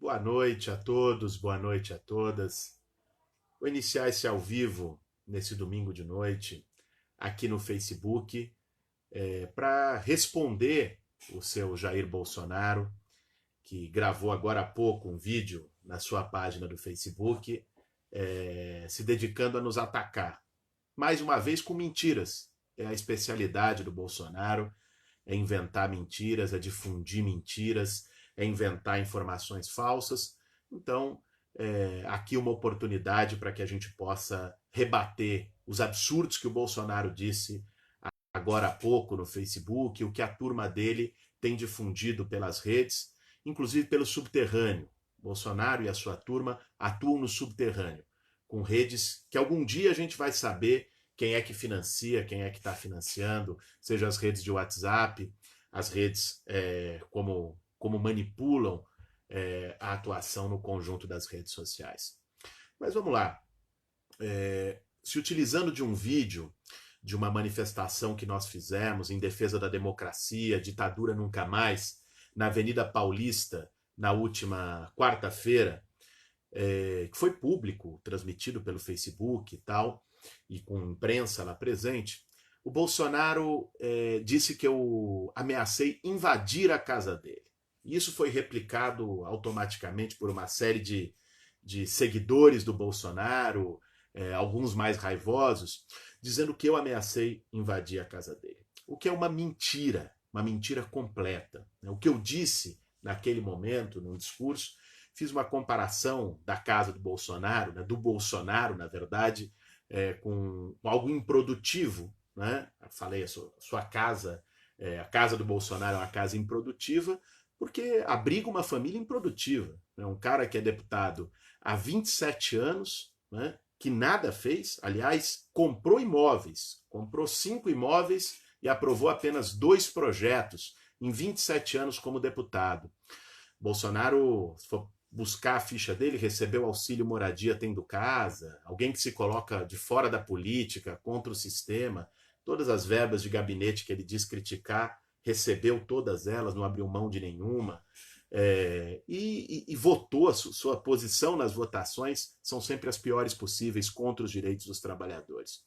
Boa noite a todos, boa noite a todas. Vou iniciar esse ao vivo nesse domingo de noite aqui no Facebook para responder o seu Jair Bolsonaro, que gravou agora há pouco um vídeo na sua página do Facebook, se dedicando a nos atacar. Mais uma vez com mentiras. É a especialidade do Bolsonaro, é inventar mentiras, é difundir mentiras, é inventar informações falsas. Então, aqui uma oportunidade para que a gente possa rebater os absurdos que o Bolsonaro disse agora há pouco no Facebook, o que a turma dele tem difundido pelas redes, inclusive pelo subterrâneo. Bolsonaro e a sua turma atuam no subterrâneo, com redes que algum dia a gente vai saber quem é que financia, quem é que está financiando, seja as redes de WhatsApp, as redes como manipulam a atuação no conjunto das redes sociais. Mas vamos lá. Se utilizando de um vídeo de uma manifestação que nós fizemos em defesa da democracia, ditadura nunca mais, na Avenida Paulista, na última quarta-feira, que foi público, transmitido pelo Facebook e tal, e com imprensa lá presente, o Bolsonaro disse que eu ameacei invadir a casa dele. E isso foi replicado automaticamente por uma série de seguidores do Bolsonaro, alguns mais raivosos, dizendo que eu ameacei invadir a casa dele. O que é uma mentira completa. O que eu disse naquele momento, no discurso, fiz uma comparação da casa do Bolsonaro, do Bolsonaro, na verdade, com algo improdutivo. Né? Falei, a sua casa, a casa do Bolsonaro é uma casa improdutiva, porque abriga uma família improdutiva. Né? Um cara que é deputado há 27 anos, né? Que nada fez, aliás, comprou imóveis, comprou 5 imóveis e aprovou apenas 2 projetos em 27 anos como deputado. Bolsonaro, se for buscar a ficha dele, recebeu auxílio moradia tendo casa, alguém que se coloca de fora da política, contra o sistema, todas as verbas de gabinete que ele diz criticar, recebeu todas elas, não abriu mão de nenhuma. E votou, a sua posição nas votações são sempre as piores possíveis contra os direitos dos trabalhadores.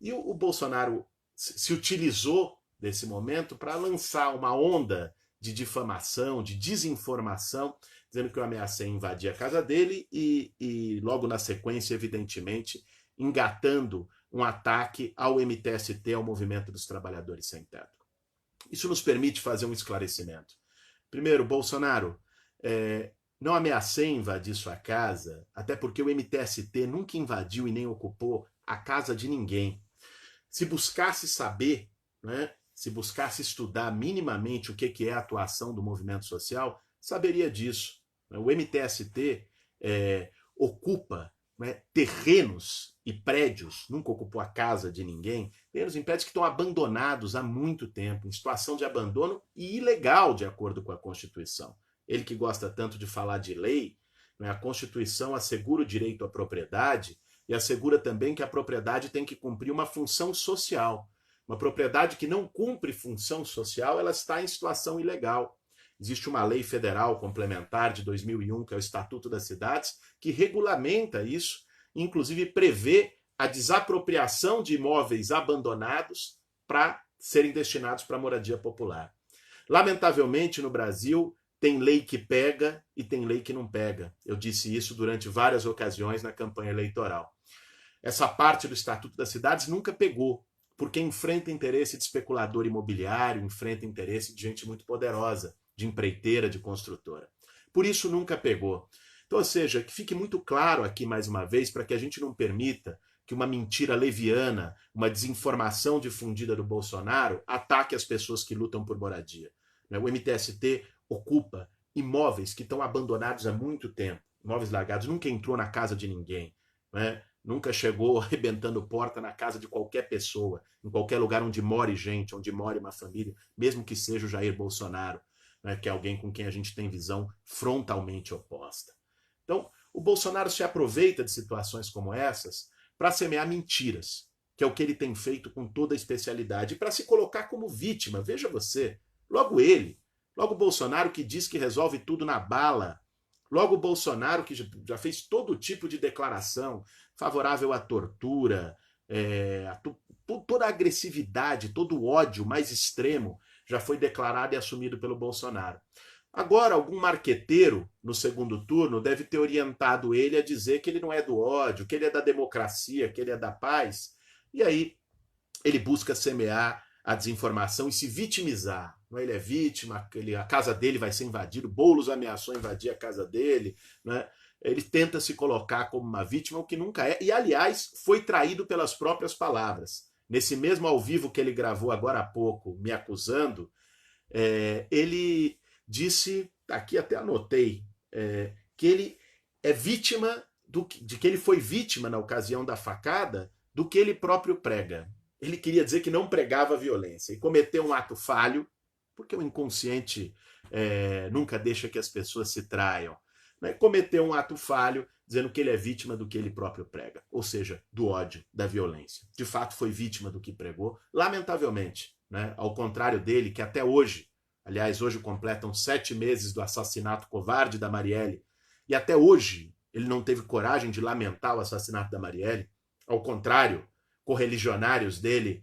E o Bolsonaro se utilizou desse momento para lançar uma onda de difamação, de desinformação, dizendo que eu ameacei invadir a casa dele e logo na sequência, evidentemente, engatando um ataque ao MTST, ao Movimento dos Trabalhadores Sem Teto. Isso nos permite fazer um esclarecimento. Primeiro, Bolsonaro, não ameacei invadir sua casa, até porque o MTST nunca invadiu e nem ocupou a casa de ninguém. Se buscasse saber, né, se buscasse estudar minimamente o que é a atuação do movimento social, saberia disso. O MTST ocupa, né, terrenos e prédios, nunca ocupou a casa de ninguém, terrenos em prédios que estão abandonados há muito tempo, em situação de abandono e ilegal, de acordo com a Constituição. Ele que gosta tanto de falar de lei, né, a Constituição assegura o direito à propriedade e assegura também que a propriedade tem que cumprir uma função social. Uma propriedade que não cumpre função social, ela está em situação ilegal. Existe uma lei federal complementar de 2001, que é o Estatuto das Cidades, que regulamenta isso, inclusive prevê a desapropriação de imóveis abandonados para serem destinados para moradia popular. Lamentavelmente, no Brasil, tem lei que pega e tem lei que não pega. Eu disse isso durante várias ocasiões na campanha eleitoral. Essa parte do Estatuto das Cidades nunca pegou, porque enfrenta interesse de especulador imobiliário, enfrenta interesse de gente muito poderosa, de empreiteira, de construtora. Por isso nunca pegou. Então, ou seja, que fique muito claro aqui mais uma vez, para que a gente não permita que uma mentira leviana, uma desinformação difundida do Bolsonaro ataque as pessoas que lutam por moradia. O MTST ocupa imóveis que estão abandonados há muito tempo, imóveis largados, nunca entrou na casa de ninguém, né? Nunca chegou arrebentando porta na casa de qualquer pessoa, em qualquer lugar onde more gente, onde more uma família, mesmo que seja o Jair Bolsonaro, né, que é alguém com quem a gente tem visão frontalmente oposta. Então, o Bolsonaro se aproveita de situações como essas para semear mentiras, que é o que ele tem feito com toda a especialidade, e para se colocar como vítima. Veja você, logo ele, logo o Bolsonaro, que diz que resolve tudo na bala, Logo o Bolsonaro, que já fez todo tipo de declaração favorável à tortura, toda a agressividade, todo o ódio mais extremo já foi declarado e assumido pelo Bolsonaro. Agora, algum marqueteiro no segundo turno deve ter orientado ele a dizer que ele não é do ódio, que ele é da democracia, que ele é da paz. E aí ele busca semear a desinformação e se vitimizar. Ele é vítima, a casa dele vai ser invadida, Boulos ameaçou invadir a casa dele, né? Ele tenta se colocar como uma vítima, o que nunca é, e aliás foi traído pelas próprias palavras. Nesse mesmo ao vivo que ele gravou agora há pouco, me acusando, ele disse, aqui até anotei, que ele é vítima, de que ele foi vítima na ocasião da facada do que ele próprio prega. Ele queria dizer que não pregava violência e cometeu um ato falho, porque o inconsciente nunca deixa que as pessoas se traiam. Né? Cometeu um ato falho dizendo que ele é vítima do que ele próprio prega, ou seja, do ódio, da violência. De fato, foi vítima do que pregou, lamentavelmente, né? Ao contrário dele, que até hoje, aliás, hoje completam 7 meses do assassinato covarde da Marielle, e até hoje ele não teve coragem de lamentar o assassinato da Marielle. Ao contrário, correligionários dele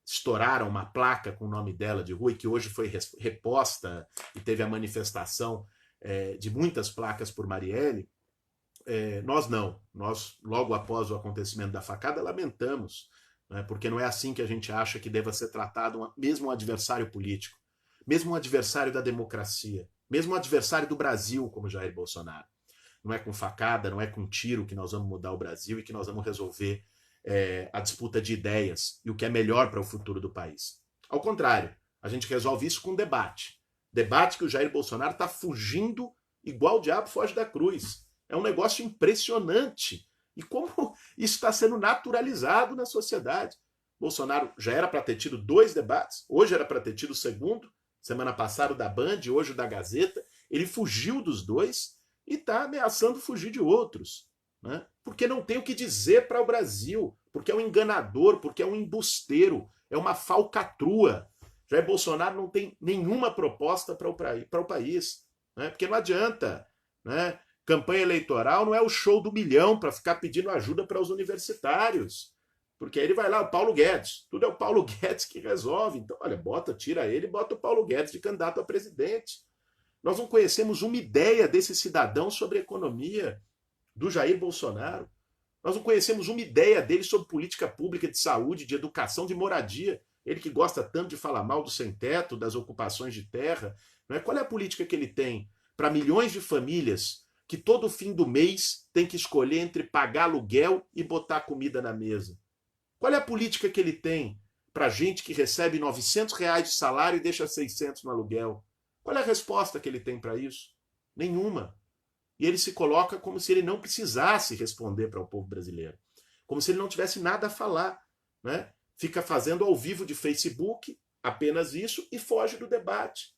estouraram uma placa com o nome dela de rua, e que hoje foi reposta e teve a manifestação de muitas placas por Marielle. Nós não. Nós, logo após o acontecimento da facada, lamentamos, né, porque não é assim que a gente acha que deva ser tratado mesmo um adversário político, mesmo um adversário da democracia, mesmo um adversário do Brasil, como Jair Bolsonaro. Não é com facada, não é com tiro que nós vamos mudar o Brasil e que nós vamos resolver a disputa de ideias e o que é melhor para o futuro do país. Ao contrário, a gente resolve isso com debate. Debate que o Jair Bolsonaro está fugindo igual o diabo foge da cruz. É um negócio impressionante. E como isso está sendo naturalizado na sociedade. Bolsonaro já era para ter tido 2 debates, hoje era para ter tido o segundo, semana passada o da Band, hoje o da Gazeta. Ele fugiu dos 2 e está ameaçando fugir de outros. Né? Porque não tem o que dizer para o Brasil, porque é um enganador, porque é um embusteiro, é uma falcatrua. Jair Bolsonaro não tem nenhuma proposta para o país, né? Porque não adianta, né? Campanha eleitoral não é o show do milhão para ficar pedindo ajuda para os universitários, porque aí ele vai lá, o Paulo Guedes, tudo é o Paulo Guedes que resolve. Então, olha, tira ele e bota o Paulo Guedes de candidato a presidente. Nós não conhecemos uma ideia desse cidadão sobre a economia, do Jair Bolsonaro. Nós não conhecemos uma ideia dele sobre política pública de saúde, de educação, de moradia. Ele que gosta tanto de falar mal do sem-teto, das ocupações de terra. Não é? Qual é a política que ele tem para milhões de famílias que todo fim do mês tem que escolher entre pagar aluguel e botar comida na mesa? Qual é a política que ele tem para gente que recebe R$900 de salário e deixa 600 no aluguel? Qual é a resposta que ele tem para isso? Nenhuma. E ele se coloca como se ele não precisasse responder para o povo brasileiro. Como se ele não tivesse nada a falar. Né? Fica fazendo ao vivo de Facebook apenas isso e foge do debate.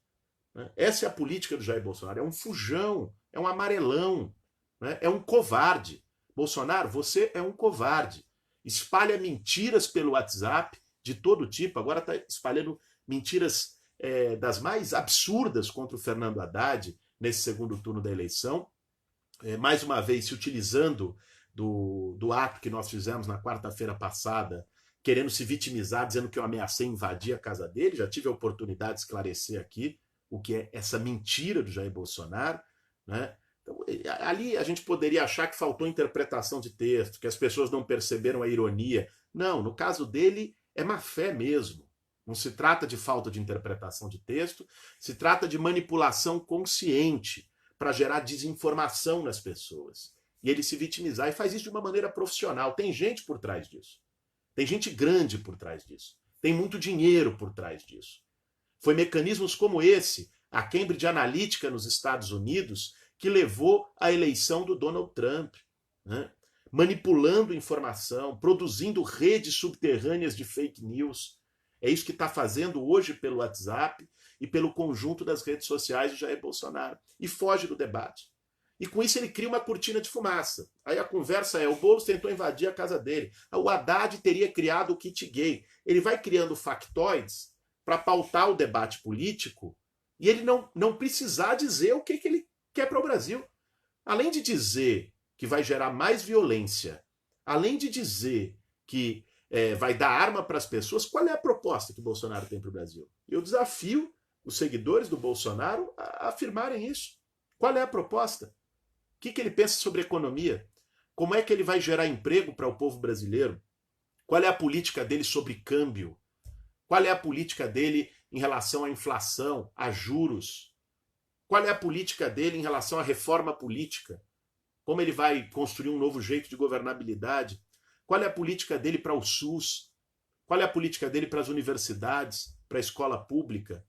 Né? Essa é a política do Jair Bolsonaro. É um fujão, é um amarelão, né? É um covarde. Bolsonaro, você é um covarde. Espalha mentiras pelo WhatsApp de todo tipo. Agora está espalhando mentiras das mais absurdas contra o Fernando Haddad nesse segundo turno da eleição. Mais uma vez se utilizando do ato que nós fizemos na quarta-feira passada, querendo se vitimizar, dizendo que eu ameacei invadir a casa dele. Já tive a oportunidade de esclarecer aqui o que é essa mentira do Jair Bolsonaro. Né? Então, ali a gente poderia achar que faltou interpretação de texto, que as pessoas não perceberam a ironia. Não, no caso dele é má fé mesmo. Não se trata de falta de interpretação de texto, se trata de manipulação consciente para gerar desinformação nas pessoas. E ele se vitimizar, e faz isso de uma maneira profissional. Tem gente por trás disso. Tem gente grande por trás disso. Tem muito dinheiro por trás disso. Foi mecanismos como esse, a Cambridge Analytica nos Estados Unidos, que levou à eleição do Donald Trump. Né? Manipulando informação, produzindo redes subterrâneas de fake news. É isso que está fazendo hoje pelo WhatsApp e pelo conjunto das redes sociais de Jair Bolsonaro. E foge do debate. E com isso ele cria uma cortina de fumaça. Aí a conversa é, o Boulos tentou invadir a casa dele. O Haddad teria criado o kit gay. Ele vai criando factoides para pautar o debate político e ele não precisar dizer o que ele quer para o Brasil. Além de dizer que vai gerar mais violência, além de dizer que vai dar arma para as pessoas, qual é a proposta que o Bolsonaro tem para o Brasil? Eu desafio os seguidores do Bolsonaro a afirmarem isso. Qual é a proposta? O que ele pensa sobre economia? Como é que ele vai gerar emprego para o povo brasileiro? Qual é a política dele sobre câmbio? Qual é a política dele em relação à inflação, a juros? Qual é a política dele em relação à reforma política? Como ele vai construir um novo jeito de governabilidade? Qual é a política dele para o SUS? Qual é a política dele para as universidades, para a escola pública?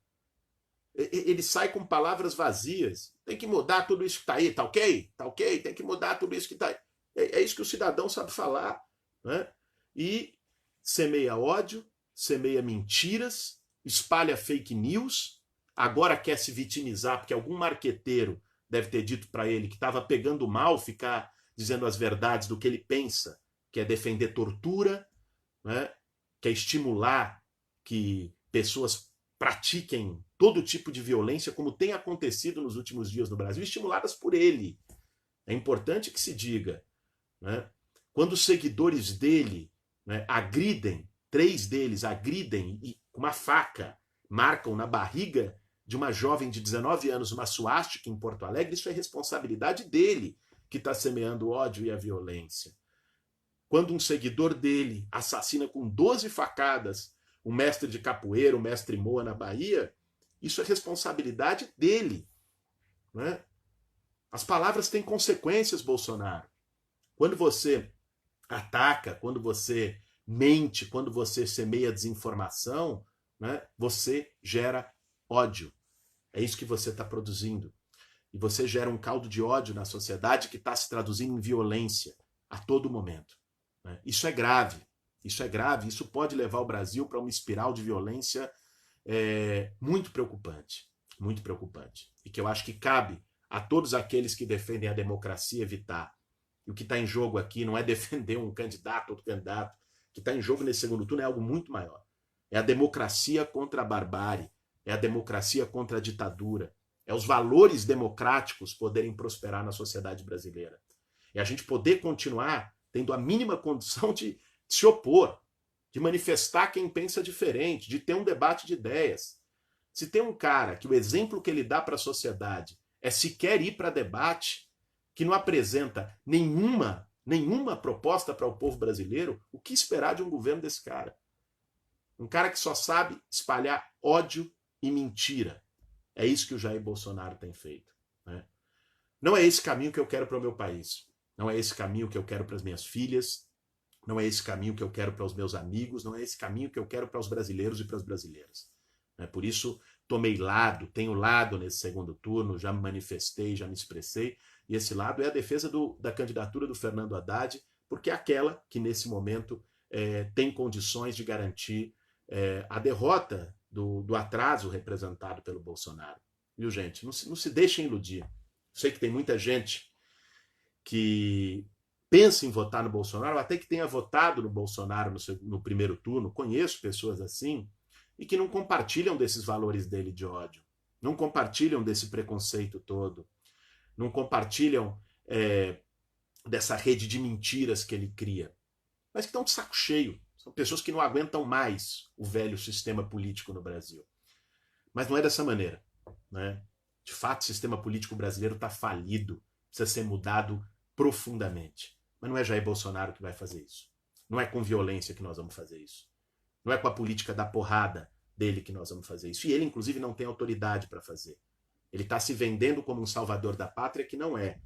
Ele sai com palavras vazias. Tem que mudar tudo isso que está aí, tá ok? Tá ok? Tem que mudar tudo isso que está aí. É isso que o cidadão sabe falar. Né? E semeia ódio, semeia mentiras, espalha fake news, agora quer se vitimizar porque algum marqueteiro deve ter dito para ele que estava pegando mal ficar dizendo as verdades do que ele pensa, que é defender tortura, né? Que é estimular que pessoas pratiquem todo tipo de violência, como tem acontecido nos últimos dias no Brasil, estimuladas por ele. É importante que se diga. Né? Quando os seguidores dele, né, agridem, 3 deles agridem e com uma faca marcam na barriga de uma jovem de 19 anos uma suástica em Porto Alegre, isso é responsabilidade dele, que está semeando o ódio e a violência. Quando um seguidor dele assassina com 12 facadas o mestre de capoeira, o mestre Moa na Bahia, isso é responsabilidade dele. Né? As palavras têm consequências, Bolsonaro. Quando você ataca, quando você mente, quando você semeia desinformação, né, você gera ódio. É isso que você está produzindo. E você gera um caldo de ódio na sociedade que está se traduzindo em violência a todo momento. Né? Isso é grave. Isso é grave. Isso pode levar o Brasil para uma espiral de violência muito preocupante. Muito preocupante. E que eu acho que cabe a todos aqueles que defendem a democracia evitar. E o que está em jogo aqui não é defender um candidato, outro candidato. O que está em jogo nesse segundo turno é algo muito maior. É a democracia contra a barbárie. É a democracia contra a ditadura. É os valores democráticos poderem prosperar na sociedade brasileira. É a gente poder continuar tendo a mínima condição de se opor, de manifestar quem pensa diferente, de ter um debate de ideias. Se tem um cara que o exemplo que ele dá para a sociedade é sequer ir para debate, que não apresenta nenhuma proposta para o povo brasileiro, o que esperar de um governo desse cara? Um cara que só sabe espalhar ódio e mentira. É isso que o Jair Bolsonaro tem feito. Né? Não é esse caminho que eu quero para o meu país. Não é esse caminho que eu quero para as minhas filhas. Não é esse caminho que eu quero para os meus amigos. Não é esse caminho que eu quero para os brasileiros e para as brasileiras. Por isso, tomei lado, tenho lado nesse segundo turno, já me manifestei, já me expressei. E esse lado é a defesa da candidatura do Fernando Haddad, porque é aquela que, nesse momento, tem condições de garantir a derrota do atraso representado pelo Bolsonaro. Viu, gente? Não se deixem iludir. Sei que tem muita gente que pensa em votar no Bolsonaro, até que tenha votado no Bolsonaro no primeiro turno, conheço pessoas assim, e que não compartilham desses valores dele de ódio, não compartilham desse preconceito todo, não compartilham dessa rede de mentiras que ele cria, mas que estão de saco cheio. São pessoas que não aguentam mais o velho sistema político no Brasil. Mas não é dessa maneira. Né? De fato, o sistema político brasileiro está falido, precisa ser mudado profundamente. Mas não é Jair Bolsonaro que vai fazer isso. Não é com violência que nós vamos fazer isso. Não é com a política da porrada dele que nós vamos fazer isso. E ele, inclusive, não tem autoridade para fazer. Ele está se vendendo como um salvador da pátria, que não é.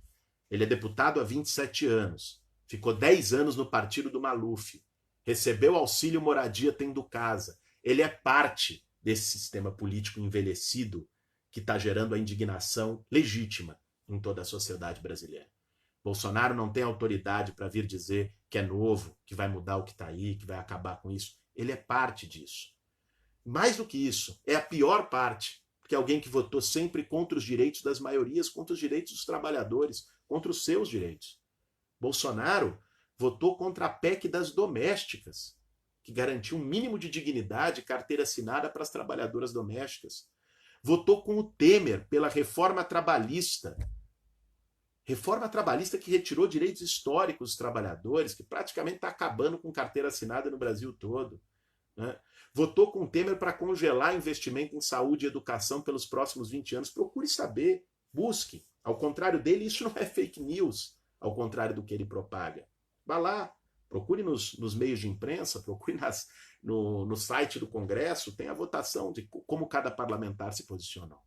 Ele é deputado há 27 anos. Ficou 10 anos no partido do Maluf. Recebeu auxílio moradia tendo casa. Ele é parte desse sistema político envelhecido que está gerando a indignação legítima em toda a sociedade brasileira. Bolsonaro não tem autoridade para vir dizer que é novo, que vai mudar o que está aí, que vai acabar com isso. Ele é parte disso. Mais do que isso, é a pior parte, porque é alguém que votou sempre contra os direitos das maiorias, contra os direitos dos trabalhadores, contra os seus direitos. Bolsonaro votou contra a PEC das domésticas, que garantiu um mínimo de dignidade e carteira assinada para as trabalhadoras domésticas. Votou com o Temer pela reforma trabalhista, Reforma trabalhista que retirou direitos históricos dos trabalhadores, que praticamente está acabando com carteira assinada no Brasil todo. Né? Votou com Temer para congelar investimento em saúde e educação pelos próximos 20 anos. Procure saber, busque. Ao contrário dele, isso não é fake news, ao contrário do que ele propaga. Vá lá, procure nos meios de imprensa, procure no site do Congresso, tem a votação de como cada parlamentar se posicionou.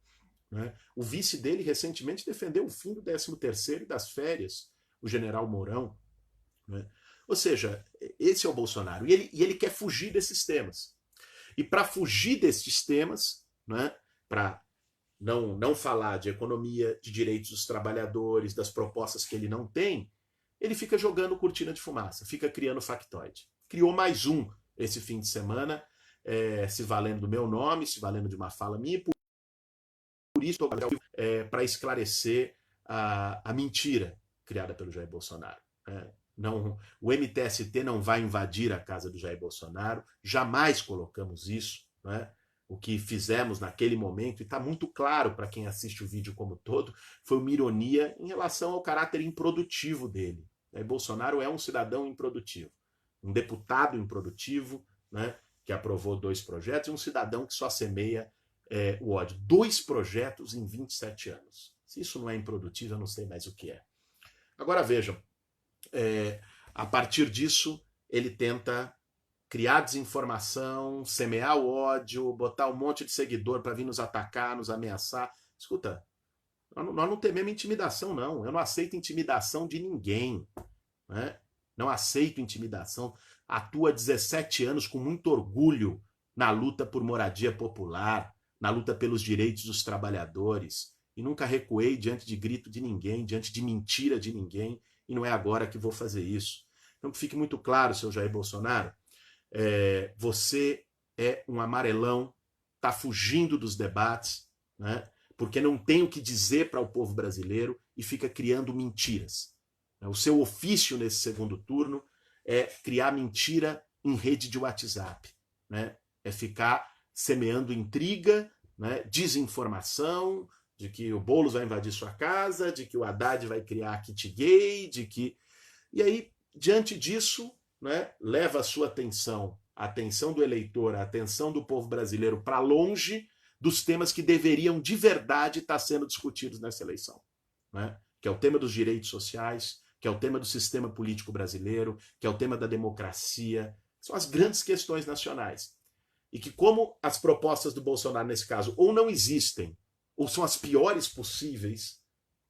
Né? O vice dele recentemente defendeu o fim do 13º e das férias, o general Mourão. Né? Ou seja, esse é o Bolsonaro. E ele quer fugir desses temas. E para fugir desses temas, né, para não falar de economia, de direitos dos trabalhadores, das propostas que ele não tem, ele fica jogando cortina de fumaça, fica criando factoide. Criou mais um esse fim de semana, se valendo do meu nome, se valendo de uma fala minha, por isso para esclarecer a mentira criada pelo Jair Bolsonaro. Não, o MTST não vai invadir a casa do Jair Bolsonaro, jamais colocamos isso. Né? O que fizemos naquele momento, e está muito claro para quem assiste o vídeo como todo, foi uma ironia em relação ao caráter improdutivo dele. Jair Bolsonaro é um cidadão improdutivo, um deputado improdutivo, né, que aprovou 2 projetos, e um cidadão que só semeia o ódio. 2 projetos em 27 anos. Se isso não é improdutivo, eu não sei mais o que é. Agora vejam, a partir disso, ele tenta criar desinformação, semear o ódio, botar um monte de seguidor para vir nos atacar, nos ameaçar. Escuta, nós não tememos intimidação, não. Eu não aceito intimidação de ninguém. Né? Não aceito intimidação. Atuo há 17 anos com muito orgulho na luta por moradia popular, na luta pelos direitos dos trabalhadores. E nunca recuei diante de grito de ninguém, diante de mentira de ninguém. E não é agora que vou fazer isso. Então que fique muito claro, seu Jair Bolsonaro, você é um amarelão, está fugindo dos debates, né? Porque não tem o que dizer para o povo brasileiro e fica criando mentiras. O seu ofício nesse segundo turno é criar mentira em rede de WhatsApp. Né? É ficar semeando intriga, né? Desinformação, de que o Boulos vai invadir sua casa, de que o Haddad vai criar kit gay, de que... E aí, diante disso, né, leva a sua atenção, a atenção do eleitor, a atenção do povo brasileiro para longe dos temas que deveriam de verdade estar sendo discutidos nessa eleição. Né? Que é o tema dos direitos sociais, que é o tema do sistema político brasileiro, que é o tema da democracia. São as grandes questões nacionais. E que, como as propostas do Bolsonaro, nesse caso, ou não existem, ou são as piores possíveis,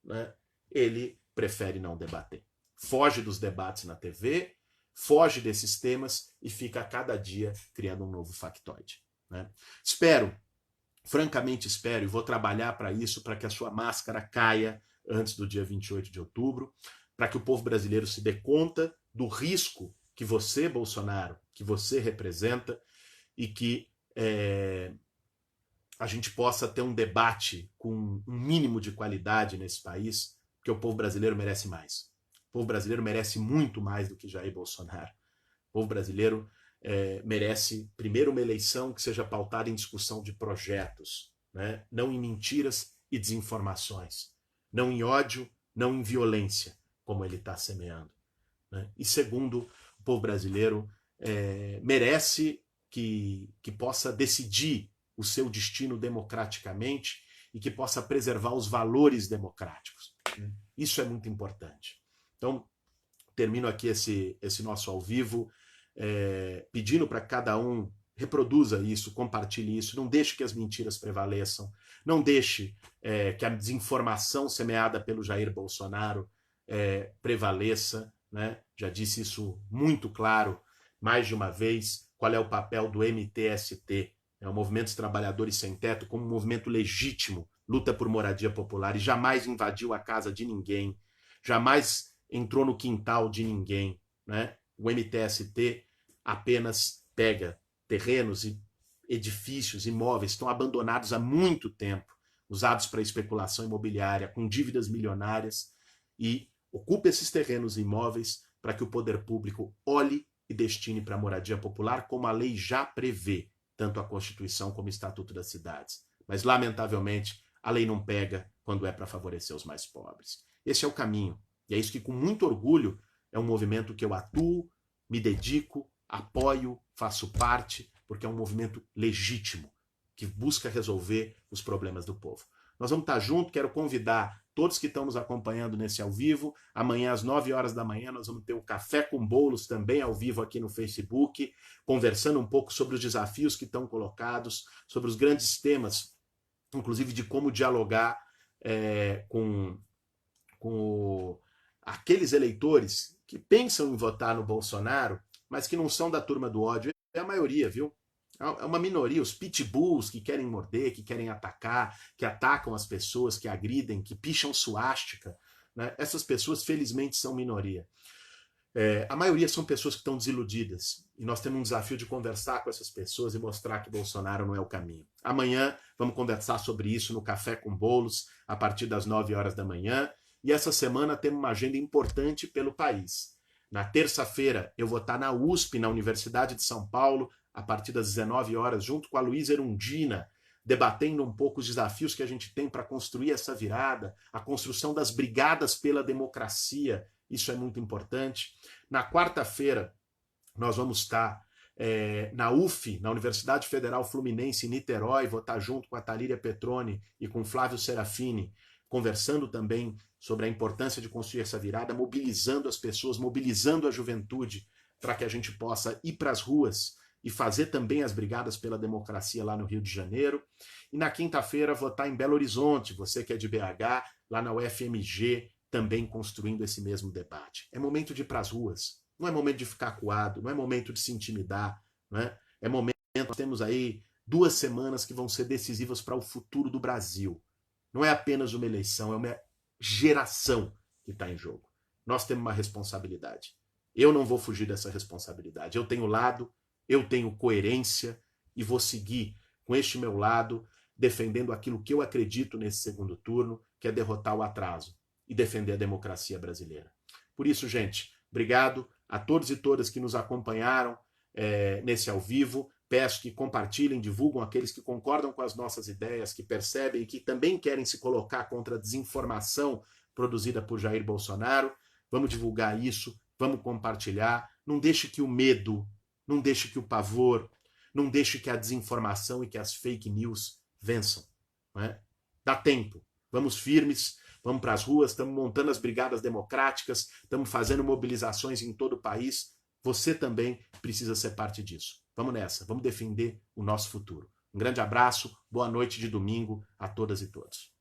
né, ele prefere não debater. Foge dos debates na TV, foge desses temas e fica a cada dia criando um novo factoide. Né? Francamente espero, e vou trabalhar para isso, para que a sua máscara caia antes do dia 28 de outubro, para que o povo brasileiro se dê conta do risco que você, Bolsonaro, que você representa, e que a gente possa ter um debate com um mínimo de qualidade nesse país, porque o povo brasileiro merece mais. O povo brasileiro merece muito mais do que Jair Bolsonaro. O povo brasileiro merece, primeiro, uma eleição que seja pautada em discussão de projetos, né? Não em mentiras e desinformações, não em ódio, não em violência, como ele está semeando. Né? E segundo, o povo brasileiro merece que possa decidir o seu destino democraticamente e que possa preservar os valores democráticos. Isso é muito importante. Então, termino aqui esse nosso ao vivo, pedindo para que cada um reproduza isso, compartilhe isso, não deixe que as mentiras prevaleçam, não deixe que a desinformação semeada pelo Jair Bolsonaro prevaleça. Né? Já disse isso muito claro, mais de uma vez, qual é o papel do MTST, o Movimento dos Trabalhadores Sem Teto, como um movimento legítimo, luta por moradia popular e jamais invadiu a casa de ninguém, jamais entrou no quintal de ninguém. Né? O MTST apenas pega terrenos e edifícios, imóveis, estão abandonados há muito tempo, usados para especulação imobiliária, com dívidas milionárias, e ocupa esses terrenos e imóveis para que o poder público olhe e destine para a moradia popular, como a lei já prevê, tanto a Constituição como o Estatuto das Cidades. Mas, lamentavelmente, a lei não pega quando é para favorecer os mais pobres. Esse é o caminho. E é isso que, com muito orgulho, é um movimento que eu atuo, me dedico, apoio, faço parte, porque é um movimento legítimo, que busca resolver os problemas do povo. Nós vamos estar juntos, quero convidar todos que estão nos acompanhando nesse ao vivo. Amanhã, às 9 horas da manhã, nós vamos ter o Café com Bolos também ao vivo aqui no Facebook, conversando um pouco sobre os desafios que estão colocados, sobre os grandes temas, inclusive de como dialogar com aqueles eleitores que pensam em votar no Bolsonaro, mas que não são da turma do ódio. É a maioria, viu? É uma minoria, os pitbulls que querem morder, que querem atacar, que atacam as pessoas, que agridem, que picham suástica. Né? Essas pessoas, felizmente, são minoria. A maioria são pessoas que estão desiludidas. E nós temos um desafio de conversar com essas pessoas e mostrar que Bolsonaro não é o caminho. Amanhã vamos conversar sobre isso no Café com Bolos, a partir das 9 horas da manhã. E essa semana temos uma agenda importante pelo país. Na terça-feira eu vou estar na USP, na Universidade de São Paulo, a partir das 19 horas, junto com a Luísa Erundina, debatendo um pouco os desafios que a gente tem para construir essa virada, a construção das brigadas pela democracia, isso é muito importante. Na quarta-feira, nós vamos estar na UF, na Universidade Federal Fluminense, em Niterói, vou estar junto com a Talíria Petroni e com Flávio Serafini, conversando também sobre a importância de construir essa virada, mobilizando as pessoas, mobilizando a juventude, para que a gente possa ir para as ruas e fazer também as brigadas pela democracia lá no Rio de Janeiro. E na quinta-feira vou estar em Belo Horizonte, você que é de BH, lá na UFMG, também construindo esse mesmo debate. É momento de ir para as ruas, não é momento de ficar acuado, não é momento de se intimidar, não é? É momento, nós temos aí 2 semanas que vão ser decisivas para o futuro do Brasil. Não é apenas uma eleição, é uma geração que está em jogo. Nós temos uma responsabilidade. Eu não vou fugir dessa responsabilidade. Eu tenho lado, eu tenho coerência e vou seguir com este meu lado, defendendo aquilo que eu acredito nesse segundo turno, que é derrotar o atraso e defender a democracia brasileira. Por isso, gente, obrigado a todos e todas que nos acompanharam nesse ao vivo. Peço que compartilhem, divulgam aqueles que concordam com as nossas ideias, que percebem e que também querem se colocar contra a desinformação produzida por Jair Bolsonaro. Vamos divulgar isso, vamos compartilhar. Não deixe que o medo, não deixe que o pavor, não deixe que a desinformação e que as fake news vençam. Não é? Dá tempo. Vamos firmes, vamos para as ruas, estamos montando as brigadas democráticas, estamos fazendo mobilizações em todo o país. Você também precisa ser parte disso. Vamos nessa, vamos defender o nosso futuro. Um grande abraço, boa noite de domingo a todas e todos.